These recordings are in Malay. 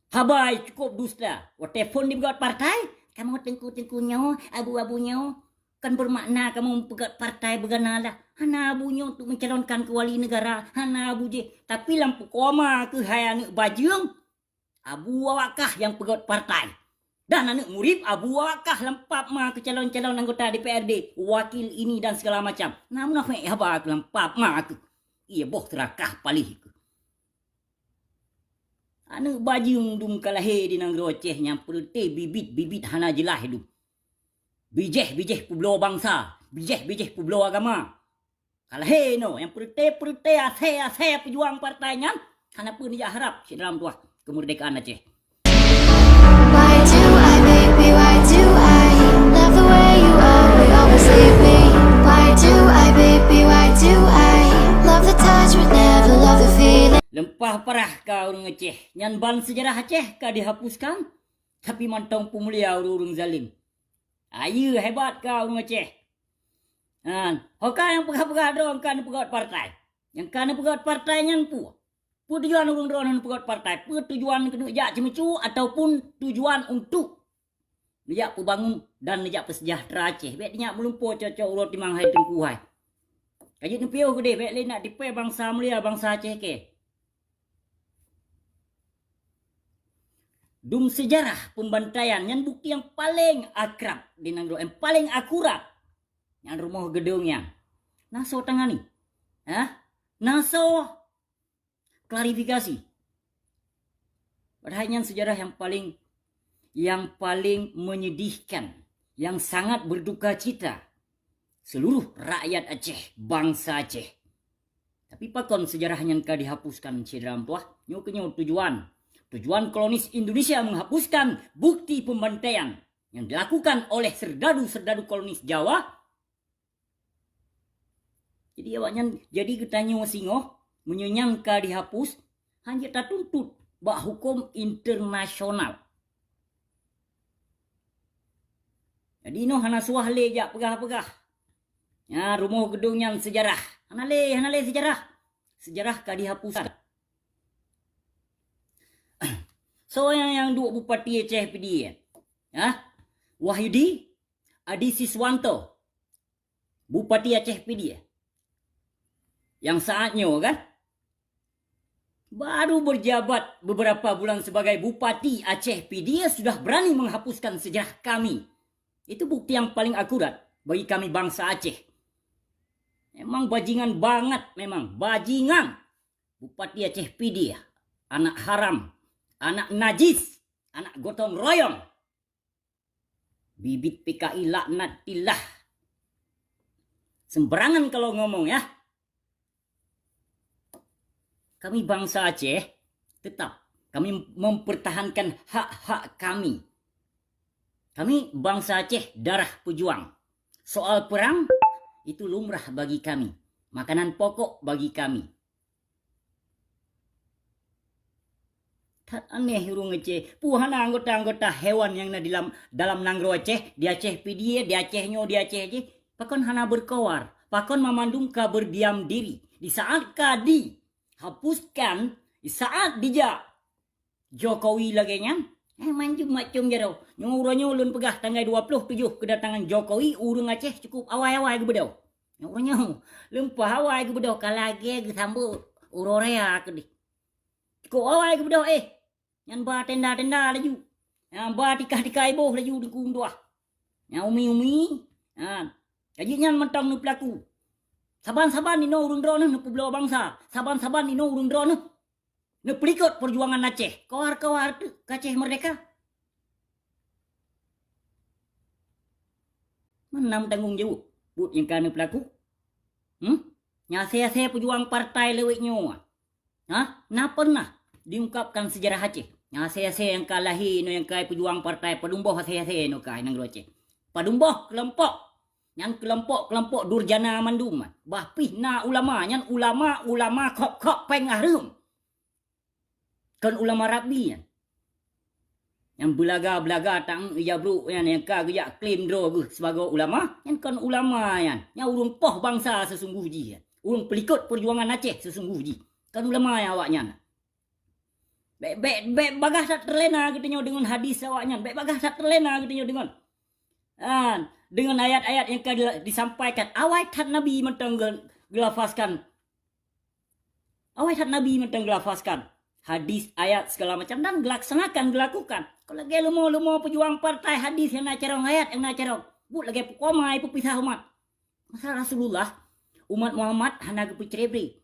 Habai cukup dusta. Wa telefon di pegat partai. Kamu tengku-tengkunya, abu-abunya. Kan bermakna kamu pegat partai beganalah. Hana abunya untuk mencalonkan ke wali negara. Hana abu je. Tapi lampu koma ke hayang bajung. Abu awakah yang pegat partai. Dan anak murid abu awakah lempap ma ke calon-calon anggota DPRD. Wakil ini dan segala macam. Namun apa yang abak lempap ma ke. Ia boh terakah palih ke. Anak bajung dum kalahe di nang roceh yang perute bibit-bibit hana jelah hidup. Bijeh-bijeh publo bangsa, bijeh-bijeh publo agama. Kalahe no yang perute ase pejuang partainya, hana pun dia harap si dalam tuah kemerdekaan Aceh. Why do I, baby, why do I love the way you always leave me? Why do I, baby, why do I love the touch but never love the feeling? Lempah parah kau orang Aceh. Nyan ban sejarah Aceh kau dihapuskan. Tapi mantong pemulia orang zalim. Ayu hebat kau orang Aceh. Hoka yang pegawai dong kan pegawai partai. Yang kan pegawai partai nyan pu. Tujuan orang drone pegawai partai. Tujuan kena jak cemecu ataupun tujuan untuk nejak pembangun dan nejak pesejahtera Aceh. Bek dia melumpuh cocok urut timang hai tengkuhai. Kajit nepiu ke deh. Bek le nak dipe bangsa mulia bangsa Aceh ke. Dum sejarah pembantaian yang bukti yang paling akrab di Nanggro, yang paling akurat yang rumah gedungnya. Naso tangani. Naso klarifikasi. Padahal sejarah yang paling menyedihkan, yang sangat berduka cita seluruh rakyat Aceh, bangsa Aceh. Tapi pakon sejarah yang ka dihapuskan dalam tuah, nyo Tujuan kolonis Indonesia menghapuskan bukti pembantaian yang dilakukan oleh serdadu-serdadu kolonis Jawa. Jadi awaknya jadi ketanya singoh menyangka dihapus hanya tak tuntut bak hukum internasional. Jadi no hana suah le jak pegah-pegah. Ya rumah gedungnya sejarah. Hana le sejarah. Sejarah ka dihapuskan. So yang dua bupati Aceh PD Wahyudi Adi Siswanto, Bupati Aceh PD yang saatnya kan baru berjabat beberapa bulan sebagai Bupati Aceh PD sudah berani menghapuskan sejarah kami. Itu bukti yang paling akurat bagi kami bangsa Aceh. Memang bajingan banget, memang bajingan. Bupati Aceh PD anak haram, anak najis, anak gotong royong. Bibit PKI laknatillah. Sembarangan kalau ngomong ya. Kami bangsa Aceh tetap kami mempertahankan hak-hak kami. Kami bangsa Aceh darah pejuang. Soal perang itu lumrah bagi kami. Makanan pokok bagi kami. Aneh urung Aceh. Puhana anggota-anggota hewan yang dalam Nanggro Aceh, di Aceh PD, di Acehnya, di Aceh je. Pakon hana berkawar, pakon memandung ka berdiam diri. Di saat ka dihapuskan, di saat dijak Jokowi lagi nya, manjum macam jero. Nyuranya ulun pegah tanggal 27 kedatangan Jokowi, urung Aceh cukup awai-awai ke bedau. Nyuranya lempah awai ke bedau kalage ke sambut urorea ke di. Cukup awai ke bedau Yang ba tenda-tenda laju. Yang ba tikah-tikah ibuh laju di kunduah. Yang umi-umi. Kajinya mentang nu pelaku. Saban-saban ni no urun drone nu publo bangsa. Saban-saban ni no urun drone nu pelikot perjuangan Aceh. Kawar-kawar tu Aceh merdeka. Mana tanggung jawab buat yang kana pelaku? Nyase-ase pejuang partai leweknya. Nah pernah diungkapkan sejarah Aceh. Nyase-ase yang kalahi no yang kai pejuang partai padumboh ase-ase no kai nang Aceh. Padumboh kelompok yang kelompok durjana mandum. Bahpih na ulama yang ulama kok pengahrum. Kan ulama rabi yang belaga tang ya bro yang ka gejak klaim dro sebagai ulama yang kan ulama yang urung poh bangsa sesungguhnya. Urung pelikut perjuangan Aceh sesungguhnya. Kan ulama yang awaknya. Baik bagah tak terlena katanya dengan hadis awaknya. Baik bagah tak terlena katanya dengan ayat-ayat yang disampaikan. Awai tak Nabi mentang gelafaskan. Awai tak Nabi mentang gelafaskan. Hadis, ayat segala macam dan dilaksanakan, dilakukan. Kalau lagi lumo pejuang partai hadis yang nak cerong ayat yang nak cerong. But lagi komai pepisah umat. Masa Rasulullah umat Muhammad hana kepucerebri.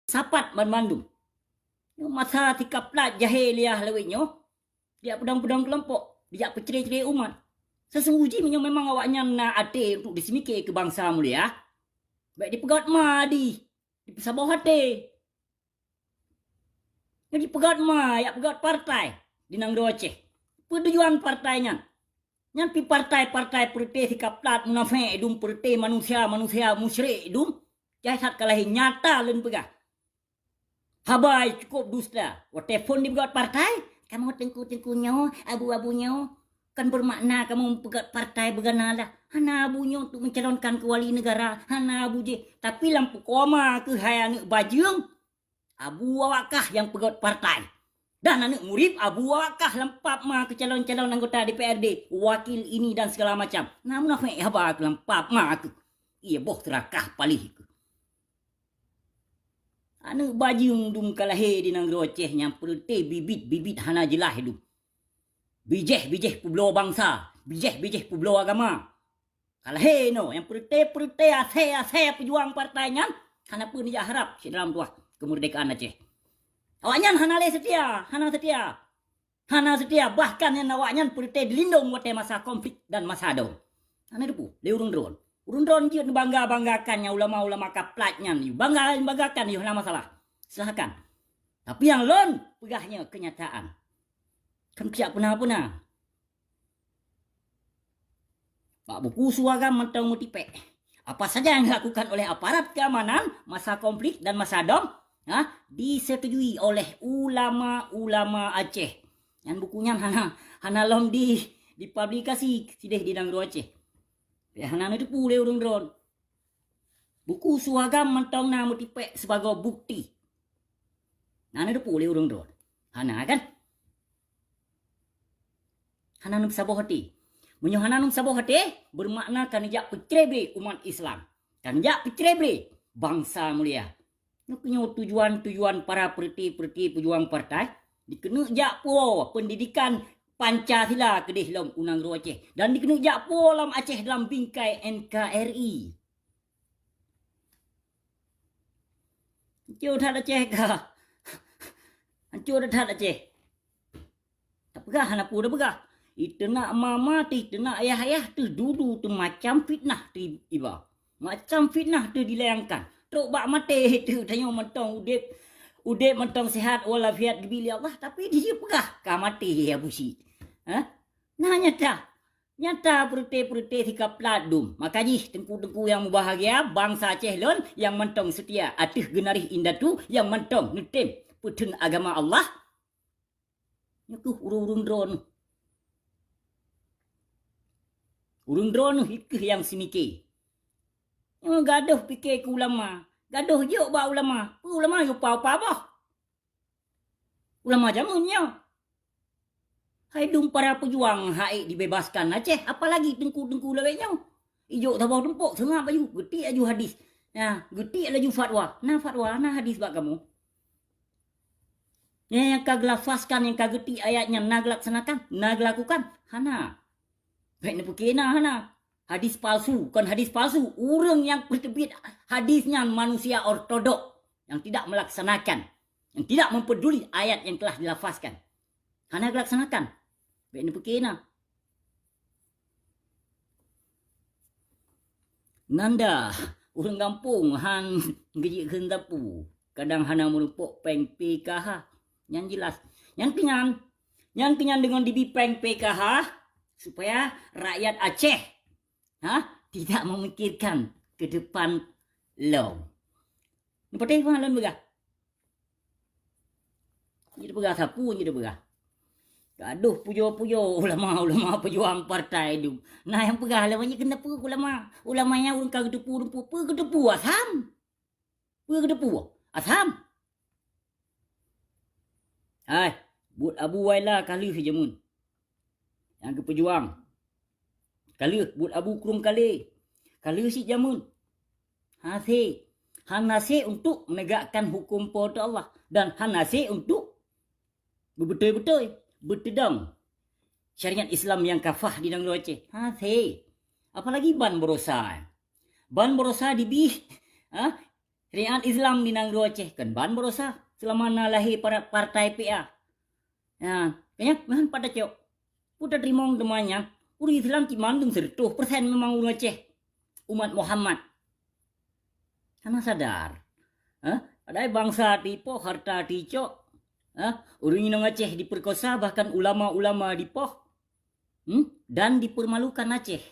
Sapat bandung. Masa tikap plat jahiliyah lewinyo. Dia pedang-pedang kelompok. Dia peceri-ceri umat. Sesungguhnya memang awaknya nak ate untuk disemikir ke bangsa mulia. Baik di pegat madi. Di pesabau hati. Jadi pegat ya pegat partai. Di Nang Aceh. Pertujuan partainya. Yang pi partai-partai perti sikap plat munafik idum perti manusia musyrik idum. Jasad kalahi nyata len pegah. Habai cukup dusta. Walaupun di pegat partai, kamu tengku-tengkunya, abu-abunya, kan bermakna kamu pegat partai beganalah. Hana abunya untuk mencalonkan ke wali negara. Hana abu je. Tapi lampu koma ke hayang bajung. Abu awakkah yang pegat partai. Dan anak murid abu awakkah lempap ma ke calon-calon anggota DPRD. Wakil ini dan segala macam. Namun apa yang abak lempap ma ke. Ia boh terakah palih ke. Anak bajung dum kalahe di Nang Aceh yang perti bibit-bibit hana jelah hidup. Bijeh publo bangsa. Bijeh publo agama. Kalahe no. Yang perti ase pejuang partainya. Hana pun dia harap si dalam tuah kemerdekaan Aceh. Awaknya hana setia. Hana setia. Bahkan yang awaknya perti dilindung waktu masa konflik dan masa adau. Hana depu. Dia urung drone. Urun-urun dia bangga-banggakannya ulama-ulama kaplatnya. Bangga-banggakan dia masalah. Silahkan. Tapi yang lon pegahnya kenyataan. Kan siap pernah. Pak buku suara mentang mutipek. Apa saja yang dilakukan oleh aparat keamanan masa konflik dan masa dom disetujui oleh ulama-ulama Aceh. Yang bukunya hana lom dipublikasi sideh di Nang Aceh. Hana itu pulih urung drone. Buku suagam mentong na mutipek sebagai bukti. Hana itu pulih urung drone. Hana kan? Hana nuk saboh hati. Menyo hana nuk saboh hati bermakna kanjak pecrebre umat Islam. Kanjak pecrebre bangsa mulia. Nuk punya tujuan para perti pejuang partai dikena jak po pendidikan Pancasila kedih dalam Unang Aceh. Dan dikena jak polam Aceh dalam bingkai NKRI. Hancur dah Aceh kah? Hancur dah Aceh. Tak pegah anak pun dah pegah. Itu nak mama tu, itu nak ayah-ayah tu dulu tu macam fitnah tu iba. Macam fitnah tu dilayangkan. Tok bak mati tu tanya mentong udip mentong sihat walafiat dibili Allah. Tapi dia pegah kah mati ya busi. Nah nyata perti sikap ladum. Makanya tengku-tengku yang bahagia bangsa Aceh lon yang mentong setia atih genarih indah tu yang mentong nutim putun agama Allah. Nyakuh urung drone. Urung drone hikih yang simike. Yang gaduh fikir ke ulama. Gaduh je ba ulama. Ulama yo apa-apa. Ulama jamunya. Hai dum para pejuang hai dibebaskan Aceh, apalagi tengku-tengku lawenya. Ijo tabau tempuk sengah baju, getik aju hadis. Nah, getik laju fatwa. Nah fatwa, nah hadis bak kamu. Yang kag lafazkan, yang kag getik ayatnya, nah laksanakan, nah lakukan. Hana. Baik ni pekena hana. Hadis palsu, kan hadis palsu. Orang yang bertebit hadisnya manusia ortodok yang tidak melaksanakan, yang tidak mempeduli ayat yang telah dilafazkan. Hana laksanakan. Baik ni pekena. Nanda, orang kampung han gejik hendapu. Kadang hana melumpuk peng PKH. Yang jelas. Yang kenyan dengan dibi peng PKH supaya rakyat Aceh tidak memikirkan ke depan lo. Ni patih pun begah. Jadi begah sapu jadi begah. Gaduh puyo-puyo ulama pejuang partai tu. Nah yang pegah lamanya kenapa ulama? Ulamanya urang kag depu asam. Asam. Hai, but Abu Waila kali jamun. Yang ke pejuang. Kali but Abu Krum kali. Kali si jamun. Hasi. Hanase untuk menegakkan hukum pada Allah. Dan hanase untuk betul-betul bertedang syariat Islam yang kafah di negara Aceh. Hasi. Apalagi ban berosa. Ban berosa dibih. Syariat Islam di negara Aceh. Kan ban berosa. Selama lahir para partai PA. Kayaknya memang pada cok. Putar terima temannya. Uri Islam ki mandung 100% memang orang Aceh. Umat Muhammad. Karena sadar. Ada bangsa tipoh, harta ticok. Orang Inang Aceh diperkosa, bahkan ulama-ulama dipoh. Dan dipermalukan Aceh.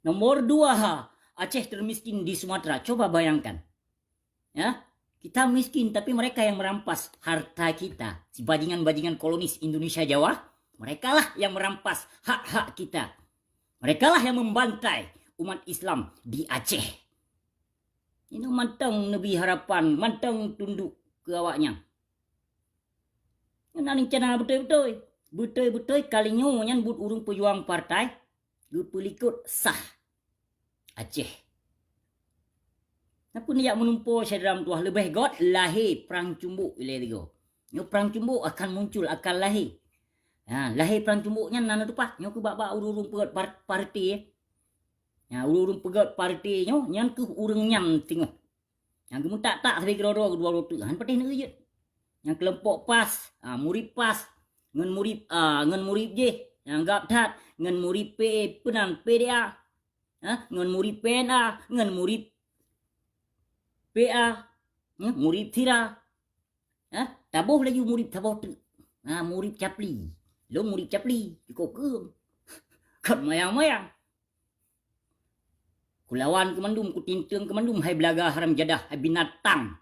Nomor 2, Aceh termiskin di Sumatera. Coba bayangkan. Kita miskin, tapi mereka yang merampas harta kita. Si bajingan-bajingan kolonis Indonesia Jawa. Mereka lah yang merampas hak-hak kita. Mereka lah yang membantai umat Islam di Aceh. Ini mantang Nabi harapan, mantang tunduk ke awaknya. Ini cina betul-betul. Betul-betul kalinya yang buat urung pejuang partai. Gepelikut sah. Aceh. Apa ni yang menumpur syadaram tuah lebih god lahir perang cumbuk ilai tiga. Nyo perang cumbuk akan muncul, akan lahir. Lahir perang cumbuknya nana tu pak. Nyo ke bak-bak urung pegat parti. Urung pegat parti nyo nyan ke urung nyam tengok. Yang kamu tak sampai kedua-dua kedua rotu. Han patih nak je. Yang kelompok pas, murid pas, ngan murid je. Yang gap tat ngan murid P penan PDA. Ngan murid PNA, ngan murid PA, murid Tira. Tabuh lagi murid tabuh tu. Murid Capli. Lo murid Capli, ikut ke? Kat mayang-mayang. Kulawan kemandum, kutinteng kemandum, hai belaga haram jadah, hai binatang.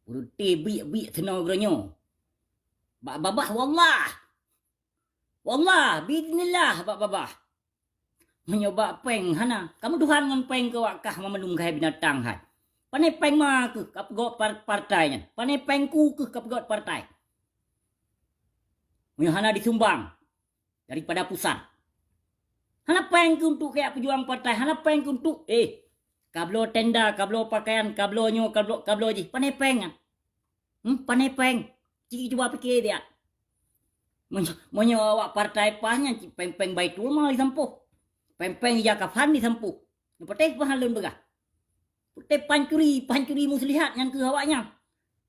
Urute biak-biak tenau geranyo. Babah, wallah. Wallah, bismillah, babah. Menyoba peng, hana. Kamu Tuhan ngan peng ke wakah memandum hai binatang, hai. Panai peng ma ke kapgot partainya. Panai peng ku ke kapgot partai. Hana disumbang daripada pusat. Hana peng untuk kayak pejuang partai. Hana peng untuk kablo tenda, kablo pakaian, kablo nyo, kablo je. Panai peng. Panai peng. Cik cuba fikir dia. Monyo awak partai pahnya peng-peng baitul mal disampuh. Peng-peng jakafan disampuh. Nepateh pahalun begah. Putih pancuri muslihat yang ke awaknya.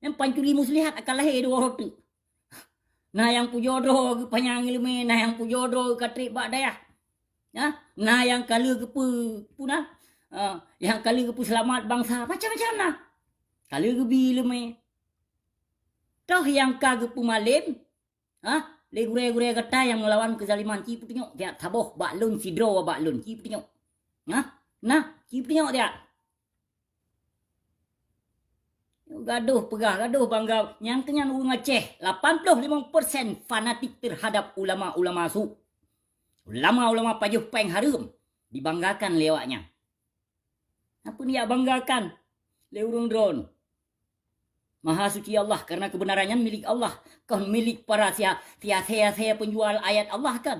Yang pancuri muslihat akan lahir dua rotu. Nah yang pujodoh ke panyang ilmu, nah yang pujodoh ke trik bak dayah. Nah yang kala ke punah. Yang kala ke selamat bangsa macam-macam nah. Kala ke bila me. Toh yang ka ke malim. Le gure-gure kata yang melawan kezaliman ci tengok dia taboh bak lun sidro bak lun ci tengok. Nah, ci tengok dia. Gaduh bangga. Yang kenyan orang Aceh 85% fanatik terhadap ulama-ulama su. Ulama-ulama pajuh peng harum dibanggakan lewatnya. Apa dia banggakan? Le urung drone. Maha suci Allah karena kebenarannya milik Allah. Kau milik para sia penjual ayat Allah kan.